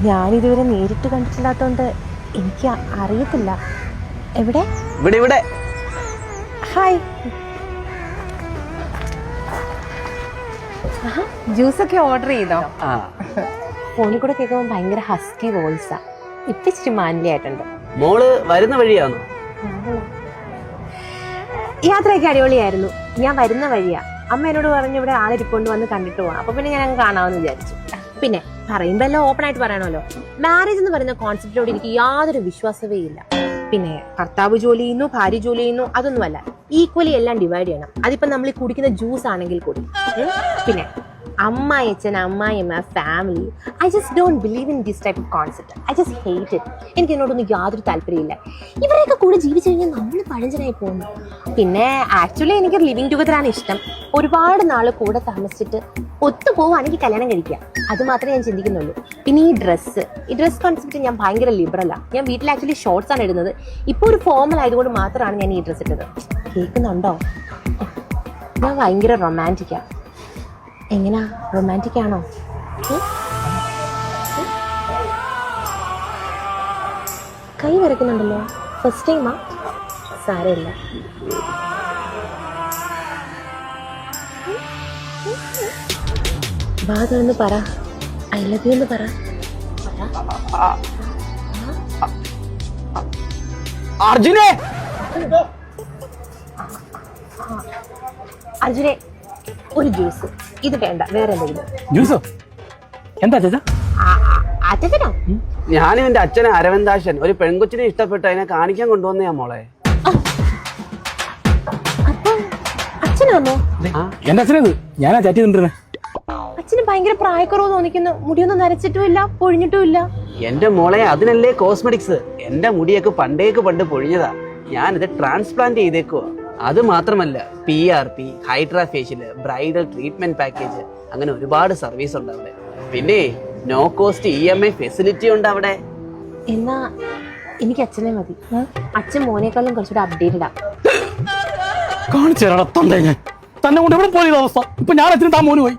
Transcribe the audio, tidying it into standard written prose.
ഞാനിതുവരെ നേരിട്ട് കണ്ടിട്ടില്ലാത്തോണ്ട് എനിക്ക് അറിയത്തില്ല. എവിടെ? ഇവിടെ ഇവിടെ. ഹായ്. ജ്യൂസൊക്കെ ഓർഡർ ചെയ്തോ? ഫോണിൽ കൂടെ കേൾക്കുമ്പോൾ ഭയങ്കര ഹസ്കി വോയിസാ. ഇപ്പൊ ഇച്ചിരി മാൻലി ആയിട്ടുണ്ട്. മോള് വരുന്ന വഴിയാണോ? യാത്രയൊക്കെ അടിപൊളിയായിരുന്നു. ഞാൻ വരുന്ന വഴിയാ. അമ്മ എന്നോട് പറഞ്ഞു ഇവിടെ ആളിരിക്കൊണ്ട് വന്ന് കണ്ടിട്ട് പോവാം. അപ്പൊ പിന്നെ ഞാൻ അങ്ങ് കാണാമെന്ന് വിചാരിച്ചു. പിന്നെ പറയുമ്പോ എല്ലാം ഓപ്പൺ ആയിട്ട് പറയണമല്ലോ. മാരേജ് എന്ന് പറയുന്ന കോൺസെപ്റ്റിനോട് എനിക്ക് യാതൊരു വിശ്വാസവേ ഇല്ല. പിന്നെ ഭർത്താവ് ജോലി ചെയ്യുന്നു, ഭാര്യ ജോലി ചെയ്യുന്നു, അതൊന്നുമല്ല. ഈക്വലി എല്ലാം ഡിവൈഡ് ചെയ്യണം. അതിപ്പോ നമ്മൾ ഈ കുടിക്കുന്ന ജ്യൂസ് ആണെങ്കിൽ കൂടി. പിന്നെ അമ്മായി അച്ഛൻ, അമ്മായിയമ്മ, family, I just don't believe in this type of concept. I just hate it. എനിക്ക് എന്നോടൊന്നും യാതൊരു താല്പര്യമില്ല. ഇവരെയൊക്കെ കൂടെ ജീവിച്ചു കഴിഞ്ഞാൽ നമ്മൾ പഴഞ്ചനായി പോകുന്നു. പിന്നെ ആക്ച്വലി എനിക്ക് ലിവിങ് ടുഗദറാണ് ഇഷ്ടം. ഒരുപാട് നാൾ കൂടെ താമസിച്ചിട്ട് ഒത്തുപോവാണെങ്കിൽ കല്യാണം കഴിക്കുക. അത് മാത്രമേ ഞാൻ ചിന്തിക്കുന്നുള്ളൂ. പിന്നെ ഈ ഡ്രസ് കോൺസെപ്റ്റ് ഞാൻ ഭയങ്കര ലിബറലാണ്. ഞാൻ വീട്ടിൽ ആക്ച്വലി ഷോർട്സ് ആണ് ഇടുന്നത്. ഇപ്പോൾ ഒരു ഫോമൽ ആയതുകൊണ്ട് മാത്രമാണ് ഞാൻ ഈ ഡ്രസ്സ് ഇട്ടത്. കേൾക്കുന്നുണ്ടോ? ഞാൻ ഭയങ്കര റൊമാൻറ്റിക്കാ. എങ്ങനാ, റൊമാൻറ്റിക് ആണോ? കൈ വരയ്ക്കുന്നുണ്ടല്ലോ. ഫസ്റ്റ് ടൈമാ? സാരമില്ല. ബാധ പറ. ഐ ലവ് യു എന്ന് പറ. അർജുനെ, അർജുനെ ഒരു ജ്യൂസ്. ഇത് വേണ്ട, വേറെ എന്തെങ്കിലും ജ്യൂസോ? എന്താ ചേച്ചാ? അച്ഛനോ? ഞാനും എന്റെ അച്ഛനെ അരവിന്ദാശൻ ഒരു പെൺകൊച്ചിനെ ഇഷ്ടപ്പെട്ട് അതിനെ കാണിക്കാൻ കൊണ്ടുവന്നയാ മോളെ. അച്ഛനാണോ? എന്റെ അച്ഛനത് ഞാനാ ചാറ്റി നിന്നിരുന്നേ. അച്ഛന് ഭയങ്കര പ്രായക്കുറവ് തോന്നിക്കുന്നു. മുടിയൊന്നും നരച്ചിട്ടുമില്ല, പൊഴിഞ്ഞിട്ടുമില്ല. എന്റെ മോളെ, അതിനല്ലേ കോസ്മെറ്റിക്സ്. എന്റെ മുടിയൊക്കെ പണ്ട് പൊഴിഞ്ഞതാ. ഞാനിത് ട്രാൻസ്പ്ലാന്റ് ചെയ്തേക്കുവാ. അത് മാത്രമല്ല, PRP, hydra facial, bridal treatment package, അങ്ങനെ ഒരുപാട് സർവീസ് ഉണ്ട് അവിടെ. പിന്നെ നോ കോസ്റ്റ് EMI ഫെസിലിറ്റി ഉണ്ട് അവിടെ. എന്നാ എനിക്ക് അച്ഛനെ മതി. അച്ഛൻ മോനേക്കാളും കുറച്ചുകൂടെ അപ്ഡേറ്റഡാ. കാണിച്ചേരാ ഞാൻ തന്നെ കൊണ്ട് എവിടെ പോയ അവസ്ഥ. ഇപ്പൊ ഞാൻ അച്ഛനും താ മോന് പോയി.